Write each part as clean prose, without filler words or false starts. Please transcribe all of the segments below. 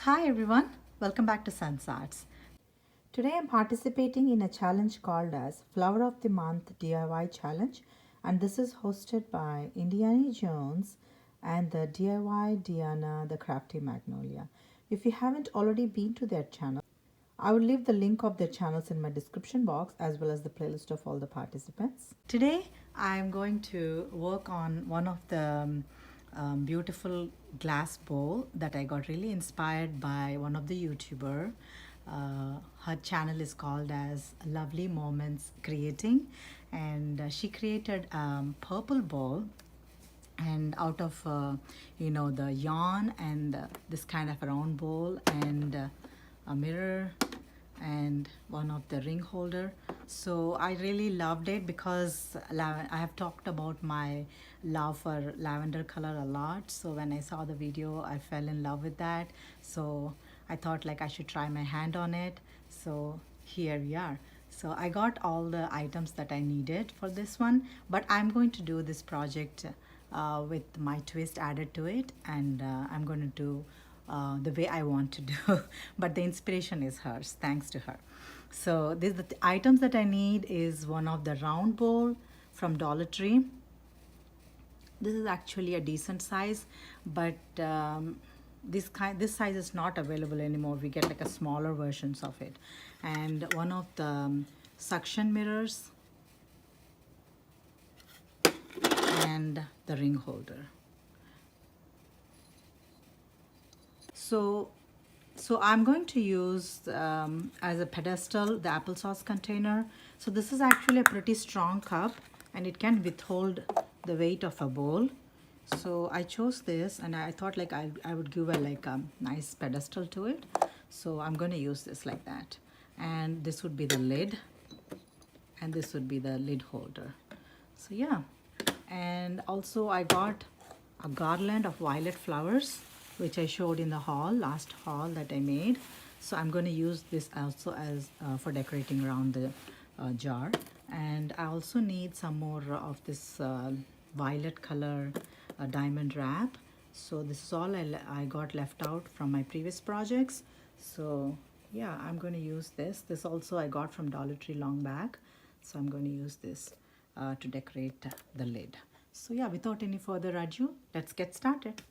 Hi everyone, welcome back to Sans Arts. Today I'm participating in a challenge called as Flower of the Month DIY Challenge, and this is hosted by Indiana Jones and the DIY Deanna, the Crafty Magnolia. If you haven't already been to their channel, I will leave the link of their channels in my description box as well as the playlist of all the participants. Today I'm going to work on one of the beautiful glass bowl that I got really inspired by one of the YouTuber. Her channel is called as Lovely Moments Creating, and she created a purple bowl, and out of the yarn and this kind of round bowl and a mirror and one of the ring holder. So I really loved it because I have talked about my love for lavender color a lot. So when I saw the video, I fell in love with that. So I thought like I should try my hand on it. So here we are. So I got all the items that I needed for this one, but I'm going to do this project with my twist added to it, and I'm going to do the way I want to do. But the inspiration is hers, thanks to her. So the items that I need is one of the round bowl from Dollar Tree. This is actually a decent size, but this size is not available anymore. We get like a smaller versions of it. And one of the suction mirrors and the ring holder. So I'm going to use as a pedestal the applesauce container. So this is actually a pretty strong cup and it can withhold the weight of a bowl. So I chose this and I thought like I would give a nice pedestal to it. So I'm going to use this like that. And this would be the lid and this would be the lid holder. So yeah. And also I got a garland of violet flowers, which I showed in the last haul that I made. So I'm going to use this also as for decorating around the jar. And I also need some more of this violet color diamond wrap. So this is all I got left out from my previous projects. So yeah, I'm going to use this. This also I got from Dollar Tree long back. So I'm going to use this to decorate the lid. So yeah, without any further ado, let's get started.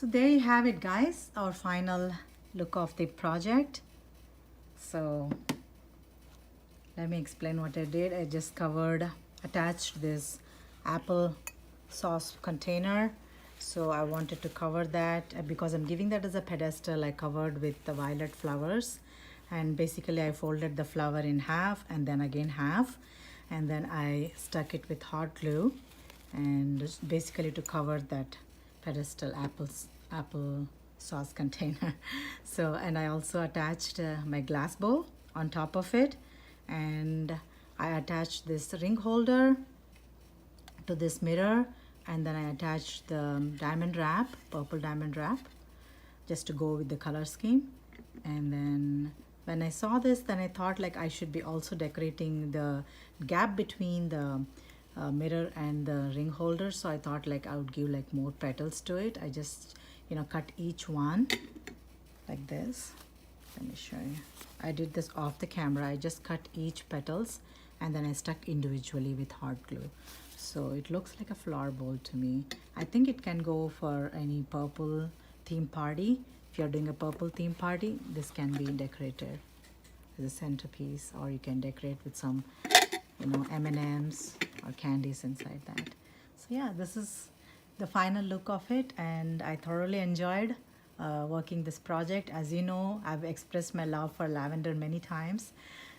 So there you have it, guys, our final look of the project. So let me explain what I did. I just attached this apple sauce container. So I wanted to cover that because I'm giving that as a pedestal. I covered with the violet flowers, and basically I folded the flower in half and then again half, and then I stuck it with hot glue, and just basically to cover that pedestal apple sauce container. So, and I also attached my glass bowl on top of it, and I attached this ring holder to this mirror, and then I attached the diamond wrap, purple diamond wrap, just to go with the color scheme. And then when I saw this, then I thought like I should be also decorating the gap between the mirror and the ring holder. So I thought like I would give like more petals to it. I just, you know, cut each one like this. Let me show you. I did this off the camera. I just cut each petals and then I stuck individually with hot glue. So it looks like a flower bowl to me. I think it can go for any purple theme party. If you're doing a purple theme party, this can be decorated as a centerpiece, or you can decorate with some, you know, M&Ms or candies inside that. So yeah, this is the final look of it, and I thoroughly enjoyed working this project. As you know, I've expressed my love for lavender many times.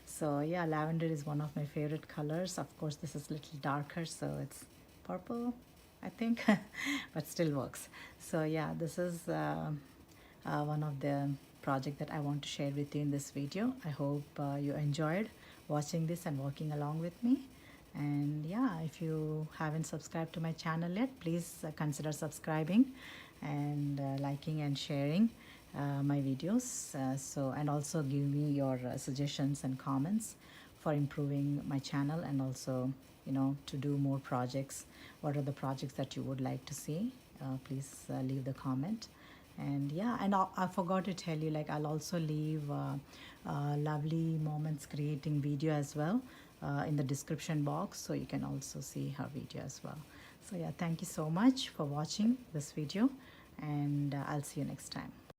So yeah, lavender is one of my favorite colors. Of course, this is a little darker, so it's purple, I think, but still works. So yeah, this is one of the project that I want to share with you in this video. I hope you enjoyed watching this and working along with me. And yeah, if you haven't subscribed to my channel yet, please consider subscribing and liking and sharing my videos. And also give me your suggestions and comments for improving my channel, and also, you know, to do more projects. What are the projects that you would like to see? Please leave the comment. And yeah, and I forgot to tell you, like, I'll also leave lovely moments creating video as well in the description box, so you can also see her video as well. So yeah, thank you so much for watching this video, and I'll see you next time.